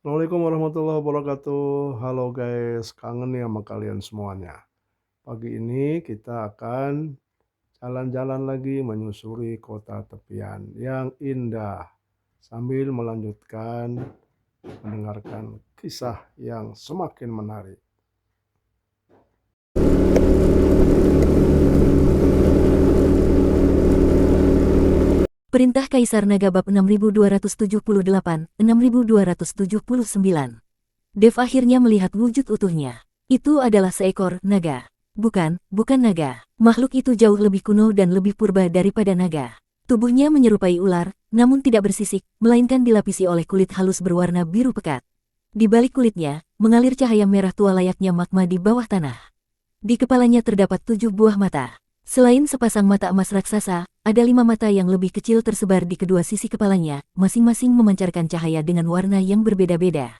Assalamualaikum warahmatullahi wabarakatuh. Halo guys, kangen nih sama kalian semuanya. Pagi ini kita akan jalan-jalan lagi menyusuri kota tepian yang indah sambil melanjutkan mendengarkan kisah yang semakin menarik. Perintah Kaisar Naga bab 6278-6279. Dev akhirnya melihat wujud utuhnya. Itu adalah seekor naga. Bukan naga. Makhluk itu jauh lebih kuno dan lebih purba daripada naga. Tubuhnya menyerupai ular, namun tidak bersisik, melainkan dilapisi oleh kulit halus berwarna biru pekat. Di balik kulitnya, mengalir cahaya merah tua layaknya magma di bawah tanah. Di kepalanya terdapat 7 buah mata. Selain sepasang mata emas raksasa, ada 5 mata yang lebih kecil tersebar di kedua sisi kepalanya, masing-masing memancarkan cahaya dengan warna yang berbeda-beda.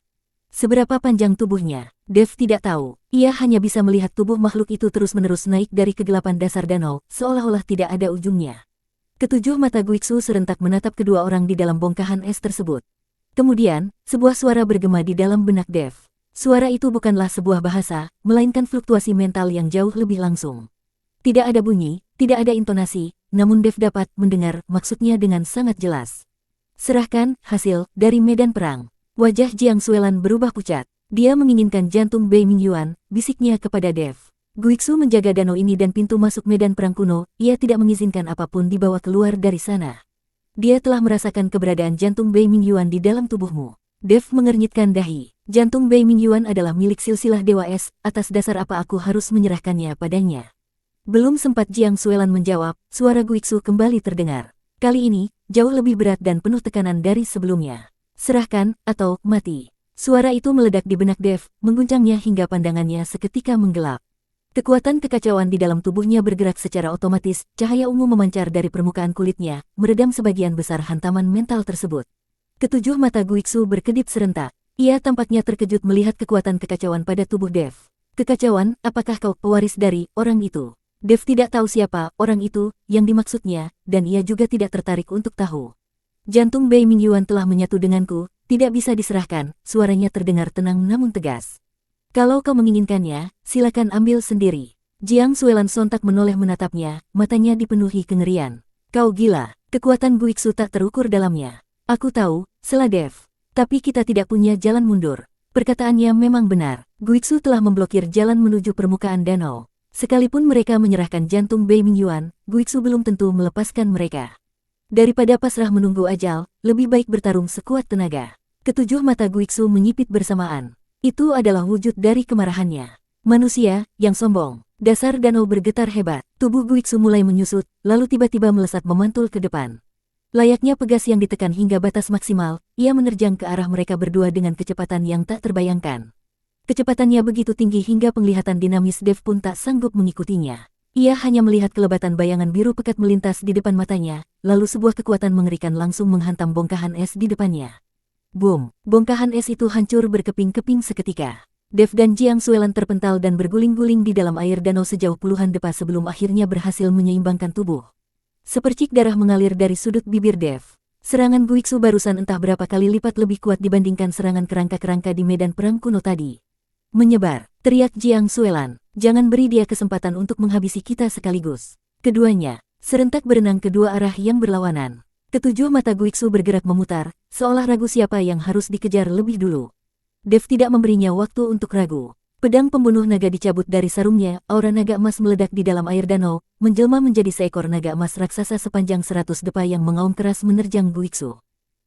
Seberapa panjang tubuhnya, Dev tidak tahu. Ia hanya bisa melihat tubuh makhluk itu terus-menerus naik dari kegelapan dasar danau, seolah-olah tidak ada ujungnya. Ketujuh mata Guiksu serentak menatap kedua orang di dalam bongkahan es tersebut. Kemudian, sebuah suara bergema di dalam benak Dev. Suara itu bukanlah sebuah bahasa, melainkan fluktuasi mental yang jauh lebih langsung. Tidak ada bunyi, tidak ada intonasi, namun Dev dapat mendengar maksudnya dengan sangat jelas. Serahkan hasil dari medan perang. Wajah Jiang Suelan berubah pucat. Dia menginginkan jantung Bei Mingyuan, bisiknya kepada Dev. Guiksu menjaga danau ini dan pintu masuk medan perang kuno, ia tidak mengizinkan apapun dibawa keluar dari sana. Dia telah merasakan keberadaan jantung Bei Mingyuan di dalam tubuhmu. Dev mengernyitkan dahi. Jantung Bei Mingyuan adalah milik silsilah Dewa Es, atas dasar apa aku harus menyerahkannya padanya? Belum sempat Jiang Suelan menjawab, suara Guiksu kembali terdengar. Kali ini, jauh lebih berat dan penuh tekanan dari sebelumnya. Serahkan, atau mati. Suara itu meledak di benak Dev, mengguncangnya hingga pandangannya seketika menggelap. Kekuatan kekacauan di dalam tubuhnya bergerak secara otomatis, cahaya ungu memancar dari permukaan kulitnya, meredam sebagian besar hantaman mental tersebut. Ketujuh mata Guiksu berkedip serentak. Ia tampaknya terkejut melihat kekuatan kekacauan pada tubuh Dev. Kekacauan, apakah kau pewaris dari orang itu? Dev tidak tahu siapa orang itu yang dimaksudnya, dan ia juga tidak tertarik untuk tahu. Jantung Bei Mingyuan telah menyatu denganku, tidak bisa diserahkan, suaranya terdengar tenang namun tegas. Kalau kau menginginkannya, silakan ambil sendiri. Jiang Suelan sontak menoleh menatapnya, matanya dipenuhi kengerian. Kau gila, kekuatan Guiksu tak terukur dalamnya. Aku tahu, sela Dev. Tapi kita tidak punya jalan mundur. Perkataannya memang benar, Guiksu telah memblokir jalan menuju permukaan danau. Sekalipun mereka menyerahkan jantung Bei Mingyuan, Guiksu belum tentu melepaskan mereka. Daripada pasrah menunggu ajal, lebih baik bertarung sekuat tenaga. Ketujuh mata Guiksu menyipit bersamaan. Itu adalah wujud dari kemarahannya. Manusia yang sombong. Dasar danau bergetar hebat. Tubuh Guiksu mulai menyusut, lalu tiba-tiba melesat memantul ke depan. Layaknya pegas yang ditekan hingga batas maksimal, ia menerjang ke arah mereka berdua dengan kecepatan yang tak terbayangkan. Kecepatannya begitu tinggi hingga penglihatan dinamis Dev pun tak sanggup mengikutinya. Ia hanya melihat kelebatan bayangan biru pekat melintas di depan matanya, lalu sebuah kekuatan mengerikan langsung menghantam bongkahan es di depannya. Boom! Bongkahan es itu hancur berkeping-keping seketika. Dev dan Jiang Suelan terpental dan berguling-guling di dalam air danau sejauh puluhan depa sebelum akhirnya berhasil menyeimbangkan tubuh. Sepercik darah mengalir dari sudut bibir Dev. Serangan Guiksu barusan entah berapa kali lipat lebih kuat dibandingkan serangan kerangka-kerangka di medan perang kuno tadi. Menyebar, teriak Jiang Suelan, jangan beri dia kesempatan untuk menghabisi kita sekaligus. Keduanya, serentak berenang ke dua arah yang berlawanan. Ketujuh mata Guiksu bergerak memutar, seolah ragu siapa yang harus dikejar lebih dulu. Dev tidak memberinya waktu untuk ragu. Pedang pembunuh naga dicabut dari sarungnya, aura naga emas meledak di dalam air danau, menjelma menjadi seekor naga emas raksasa sepanjang 100 depa yang mengaum keras menerjang Guiksu.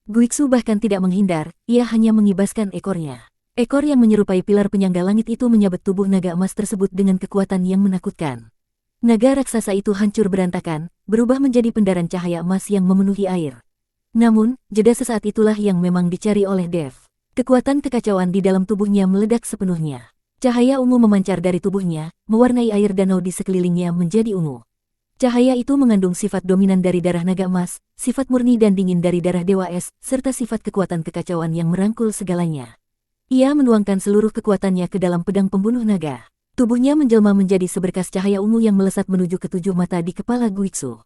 Guiksu bahkan tidak menghindar, ia hanya mengibaskan ekornya. Ekor yang menyerupai pilar penyangga langit itu menyabet tubuh naga emas tersebut dengan kekuatan yang menakutkan. Naga raksasa itu hancur berantakan, berubah menjadi pendaran cahaya emas yang memenuhi air. Namun, jeda sesaat itulah yang memang dicari oleh Dev. Kekuatan kekacauan di dalam tubuhnya meledak sepenuhnya. Cahaya ungu memancar dari tubuhnya, mewarnai air danau di sekelilingnya menjadi ungu. Cahaya itu mengandung sifat dominan dari darah naga emas, sifat murni dan dingin dari darah Dewa Es, serta sifat kekuatan kekacauan yang merangkul segalanya. Ia menuangkan seluruh kekuatannya ke dalam pedang pembunuh naga. Tubuhnya menjelma menjadi seberkas cahaya ungu yang melesat menuju ketujuh mata di kepala Guiksu.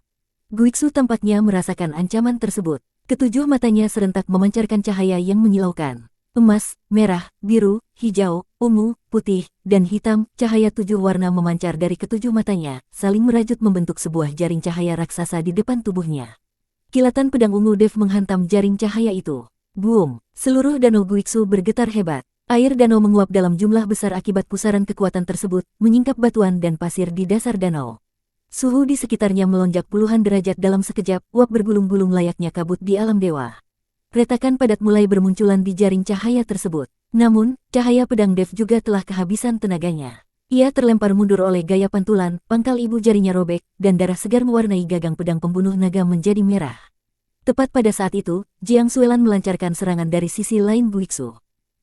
Guiksu tampaknya merasakan ancaman tersebut. Ketujuh matanya serentak memancarkan cahaya yang menyilaukan. Emas, merah, biru, hijau, ungu, putih, dan hitam, cahaya 7 warna memancar dari ketujuh matanya, saling merajut membentuk sebuah jaring cahaya raksasa di depan tubuhnya. Kilatan pedang ungu Dev menghantam jaring cahaya itu. Boom! Seluruh danau Guiksu bergetar hebat. Air danau menguap dalam jumlah besar akibat pusaran kekuatan tersebut, menyingkap batuan dan pasir di dasar danau. Suhu di sekitarnya melonjak puluhan derajat dalam sekejap, uap bergulung-gulung layaknya kabut di alam dewa. Retakan padat mulai bermunculan di jaring cahaya tersebut. Namun, cahaya pedang Dev juga telah kehabisan tenaganya. Ia terlempar mundur oleh gaya pantulan, pangkal ibu jarinya robek, dan darah segar mewarnai gagang pedang pembunuh naga menjadi merah. Tepat pada saat itu, Jiang Suelan melancarkan serangan dari sisi lain Guiksu.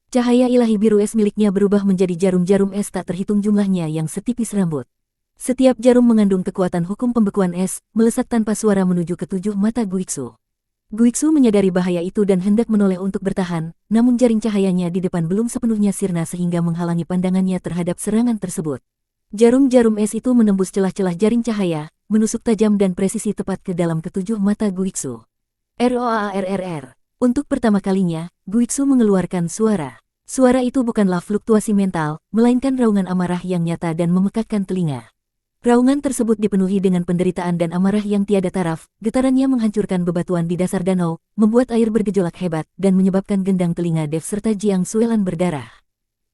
Cahaya ilahi biru es miliknya berubah menjadi jarum-jarum es tak terhitung jumlahnya yang setipis rambut. Setiap jarum mengandung kekuatan hukum pembekuan es, melesat tanpa suara menuju ketujuh mata Guiksu. Guiksu menyadari bahaya itu dan hendak menoleh untuk bertahan, namun jaring cahayanya di depan belum sepenuhnya sirna sehingga menghalangi pandangannya terhadap serangan tersebut. Jarum-jarum es itu menembus celah-celah jaring cahaya, menusuk tajam dan presisi tepat ke dalam ketujuh mata Guiksu. ROARRR. Untuk pertama kalinya, Guiksu mengeluarkan suara. Suara itu bukanlah fluktuasi mental, melainkan raungan amarah yang nyata dan memekakkan telinga. Raungan tersebut dipenuhi dengan penderitaan dan amarah yang tiada taraf, getarannya menghancurkan bebatuan di dasar danau, membuat air bergejolak hebat, dan menyebabkan gendang telinga Dev serta Jiang Suelan berdarah.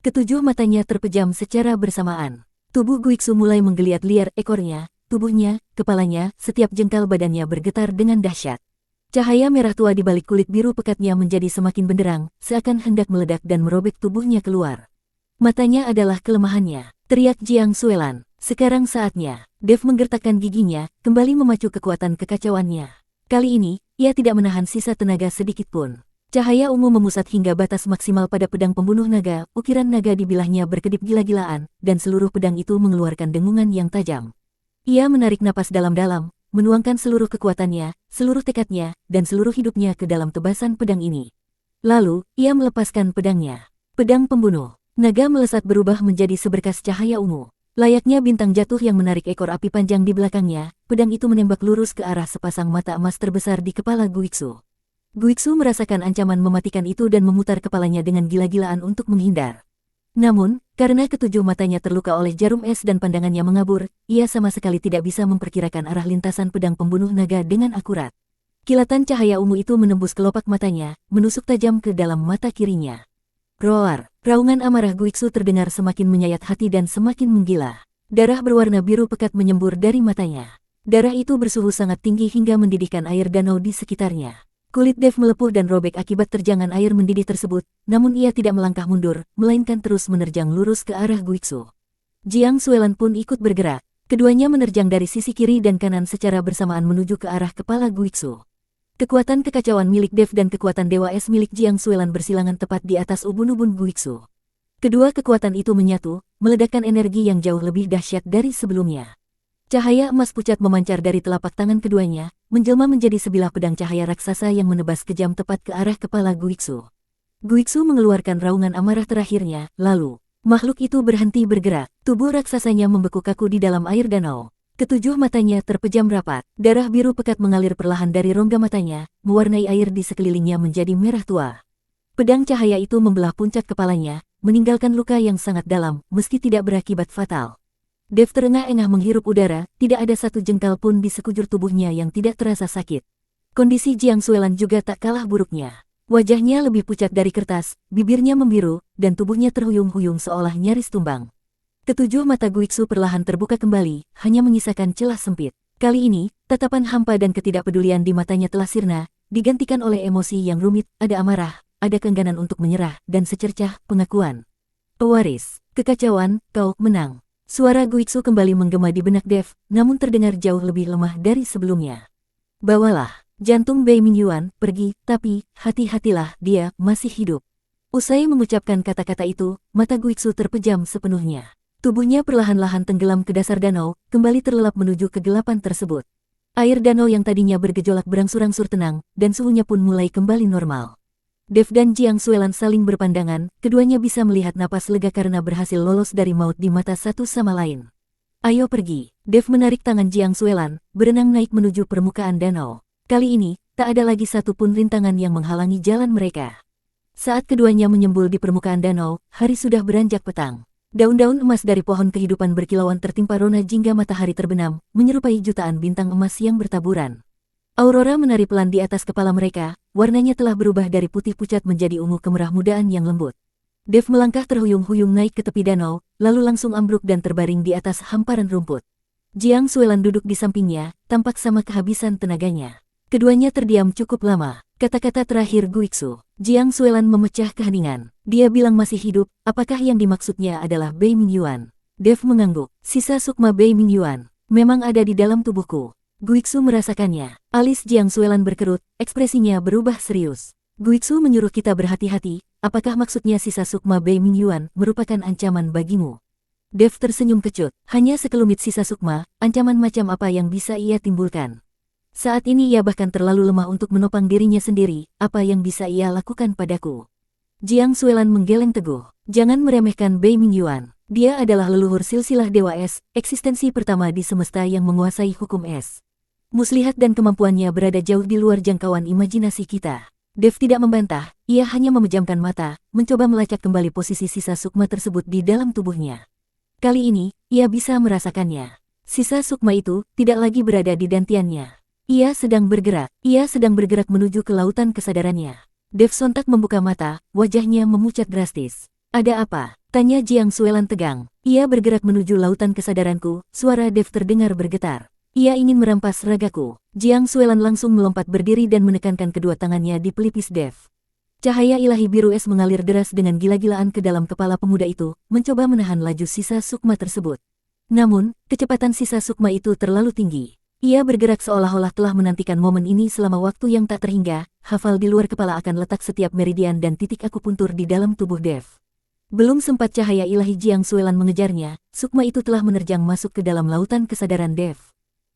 Ketujuh matanya terpejam secara bersamaan. Tubuh Guiksu mulai menggeliat liar, ekornya, tubuhnya, kepalanya, setiap jengkal badannya bergetar dengan dahsyat. Cahaya merah tua di balik kulit biru pekatnya menjadi semakin benderang, seakan hendak meledak dan merobek tubuhnya keluar. Matanya adalah kelemahannya, teriak Jiang Suelan. Sekarang saatnya. Dev menggertakkan giginya, kembali memacu kekuatan kekacauannya. Kali ini, ia tidak menahan sisa tenaga sedikit pun. Cahaya ungu memusat hingga batas maksimal pada pedang pembunuh naga, ukiran naga di bilahnya berkedip gila-gilaan, dan seluruh pedang itu mengeluarkan dengungan yang tajam. Ia menarik napas dalam-dalam, menuangkan seluruh kekuatannya, seluruh tekadnya, dan seluruh hidupnya ke dalam tebasan pedang ini. Lalu, ia melepaskan pedangnya. Pedang pembunuh naga melesat berubah menjadi seberkas cahaya ungu. Layaknya bintang jatuh yang menarik ekor api panjang di belakangnya, pedang itu menembak lurus ke arah sepasang mata emas terbesar di kepala Guiksu. Guiksu merasakan ancaman mematikan itu dan memutar kepalanya dengan gila-gilaan untuk menghindar. Namun, karena ketujuh matanya terluka oleh jarum es dan pandangannya mengabur, ia sama sekali tidak bisa memperkirakan arah lintasan pedang pembunuh naga dengan akurat. Kilatan cahaya ungu itu menembus kelopak matanya, menusuk tajam ke dalam mata kirinya. Roar! Raungan amarah Guiksu terdengar semakin menyayat hati dan semakin menggila. Darah berwarna biru pekat menyembur dari matanya. Darah itu bersuhu sangat tinggi hingga mendidihkan air danau di sekitarnya. Kulit Dev melepuh dan robek akibat terjangan air mendidih tersebut, namun ia tidak melangkah mundur, melainkan terus menerjang lurus ke arah Guiksu. Jiang Suelan pun ikut bergerak. Keduanya menerjang dari sisi kiri dan kanan secara bersamaan menuju ke arah kepala Guiksu. Kekuatan kekacauan milik Dev dan kekuatan Dewa Es milik Jiang Suelan bersilangan tepat di atas ubun-ubun Guiksu. Kedua kekuatan itu menyatu, meledakkan energi yang jauh lebih dahsyat dari sebelumnya. Cahaya emas pucat memancar dari telapak tangan keduanya, menjelma menjadi sebilah pedang cahaya raksasa yang menebas kejam tepat ke arah kepala Guiksu. Guiksu mengeluarkan raungan amarah terakhirnya, lalu, makhluk itu berhenti bergerak, tubuh raksasanya membeku kaku di dalam air danau. Ketujuh matanya terpejam rapat, darah biru pekat mengalir perlahan dari rongga matanya, mewarnai air di sekelilingnya menjadi merah tua. Pedang cahaya itu membelah puncak kepalanya, meninggalkan luka yang sangat dalam, meski tidak berakibat fatal. Dev terengah-engah menghirup udara, tidak ada satu jengkal pun di sekujur tubuhnya yang tidak terasa sakit. Kondisi Jiang Suelan juga tak kalah buruknya. Wajahnya lebih pucat dari kertas, bibirnya membiru, dan tubuhnya terhuyung-huyung seolah nyaris tumbang. Ketujuh mata Guiksu perlahan terbuka kembali, hanya menyisakan celah sempit. Kali ini, tatapan hampa dan ketidakpedulian di matanya telah sirna, digantikan oleh emosi yang rumit, ada amarah, ada keengganan untuk menyerah, dan secercah pengakuan. Pewaris, kekacauan, kau menang. Suara Guiksu kembali menggema di benak Dev, namun terdengar jauh lebih lemah dari sebelumnya. Bawalah, jantung Bei Mingyuan, pergi, tapi, hati-hatilah, dia masih hidup. Usai mengucapkan kata-kata itu, mata Guiksu terpejam sepenuhnya. Tubuhnya perlahan-lahan tenggelam ke dasar danau, kembali terlelap menuju kegelapan tersebut. Air danau yang tadinya bergejolak berangsur-angsur tenang, dan suhunya pun mulai kembali normal. Dev dan Jiang Suelan saling berpandangan, keduanya bisa melihat napas lega karena berhasil lolos dari maut di mata satu sama lain. Ayo pergi. Dev menarik tangan Jiang Suelan, berenang naik menuju permukaan danau. Kali ini, tak ada lagi satu pun rintangan yang menghalangi jalan mereka. Saat keduanya menyembul di permukaan danau, hari sudah beranjak petang. Daun-daun emas dari pohon kehidupan berkilauan tertimpa rona jingga matahari terbenam, menyerupai jutaan bintang emas yang bertaburan. Aurora menari pelan di atas kepala mereka, warnanya telah berubah dari putih pucat menjadi ungu kemerah mudaan yang lembut. Dev melangkah terhuyung-huyung naik ke tepi danau, lalu langsung ambruk dan terbaring di atas hamparan rumput. Jiang Suelan duduk di sampingnya, tampak sama kehabisan tenaganya. Keduanya terdiam cukup lama. Kata-kata terakhir Guiksu. Jiang Suelan memecah keheningan. Dia bilang masih hidup, apakah yang dimaksudnya adalah Bei Mingyuan? Dev mengangguk. Sisa sukma Bei Mingyuan memang ada di dalam tubuhku. Guiksu merasakannya. Alis Jiang Suelan berkerut, ekspresinya berubah serius. Guiksu menyuruh kita berhati-hati, apakah maksudnya sisa sukma Bei Mingyuan merupakan ancaman bagimu? Dev tersenyum kecut. Hanya sekelumit sisa sukma, ancaman macam apa yang bisa ia timbulkan? Saat ini ia bahkan terlalu lemah untuk menopang dirinya sendiri, apa yang bisa ia lakukan padaku? Jiang Suelan menggeleng teguh. Jangan meremehkan Bei Mingyuan. Dia adalah leluhur silsilah Dewa Es, eksistensi pertama di semesta yang menguasai hukum es. Muslihat dan kemampuannya berada jauh di luar jangkauan imajinasi kita. Dev tidak membantah, ia hanya memejamkan mata, mencoba melacak kembali posisi sisa sukma tersebut di dalam tubuhnya. Kali ini, ia bisa merasakannya. Sisa sukma itu tidak lagi berada di dantiannya. Ia sedang bergerak menuju ke lautan kesadarannya. Dev sontak membuka mata, wajahnya memucat drastis. Ada apa? Tanya Jiang Suelan tegang. Ia bergerak menuju lautan kesadaranku, suara Dev terdengar bergetar. Ia ingin merampas ragaku. Jiang Suelan langsung melompat berdiri dan menekankan kedua tangannya di pelipis Dev. Cahaya ilahi biru es mengalir deras dengan gila-gilaan ke dalam kepala pemuda itu, mencoba menahan laju sisa sukma tersebut. Namun, kecepatan sisa sukma itu terlalu tinggi. Ia bergerak seolah-olah telah menantikan momen ini selama waktu yang tak terhingga, hafal di luar kepala akan letak setiap meridian dan titik akupuntur di dalam tubuh Dev. Belum sempat cahaya ilahi Jiang Suelan mengejarnya, sukma itu telah menerjang masuk ke dalam lautan kesadaran Dev.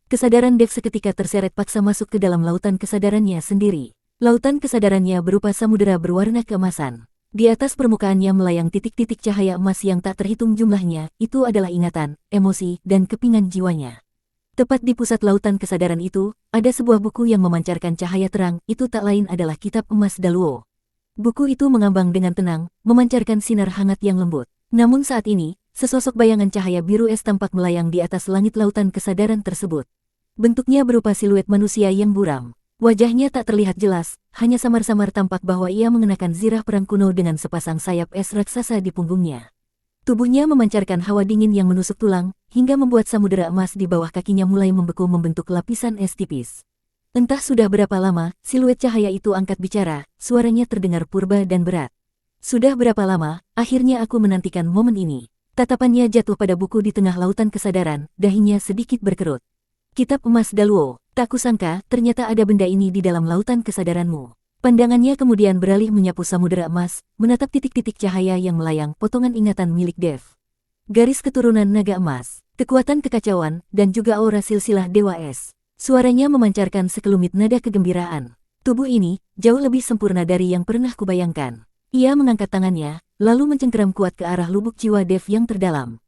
Kesadaran Dev seketika terseret paksa masuk ke dalam lautan kesadarannya sendiri. Lautan kesadarannya berupa samudera berwarna keemasan. Di atas permukaannya melayang titik-titik cahaya emas yang tak terhitung jumlahnya, itu adalah ingatan, emosi, dan kepingan jiwanya. Tepat di pusat lautan kesadaran itu, ada sebuah buku yang memancarkan cahaya terang, itu tak lain adalah Kitab Emas Daluo. Buku itu mengambang dengan tenang, memancarkan sinar hangat yang lembut. Namun saat ini, sesosok bayangan cahaya biru es tampak melayang di atas langit lautan kesadaran tersebut. Bentuknya berupa siluet manusia yang buram. Wajahnya tak terlihat jelas, hanya samar-samar tampak bahwa ia mengenakan zirah perang kuno dengan sepasang sayap es raksasa di punggungnya. Tubuhnya memancarkan hawa dingin yang menusuk tulang, hingga membuat samudera emas di bawah kakinya mulai membeku membentuk lapisan es tipis. Entah sudah berapa lama, siluet cahaya itu angkat bicara, suaranya terdengar purba dan berat. Sudah berapa lama, akhirnya aku menantikan momen ini. Tatapannya jatuh pada buku di tengah lautan kesadaran, dahinya sedikit berkerut. Kitab Emas Daluo, tak kusangka, ternyata ada benda ini di dalam lautan kesadaranmu. Pandangannya kemudian beralih menyapu samudera emas, menatap titik-titik cahaya yang melayang, potongan ingatan milik Dev. Garis keturunan naga emas, kekuatan kekacauan, dan juga aura silsilah Dewa Es. Suaranya memancarkan sekelumit nada kegembiraan. Tubuh ini, jauh lebih sempurna dari yang pernah kubayangkan. Ia mengangkat tangannya, lalu mencengkeram kuat ke arah lubuk jiwa Dev yang terdalam.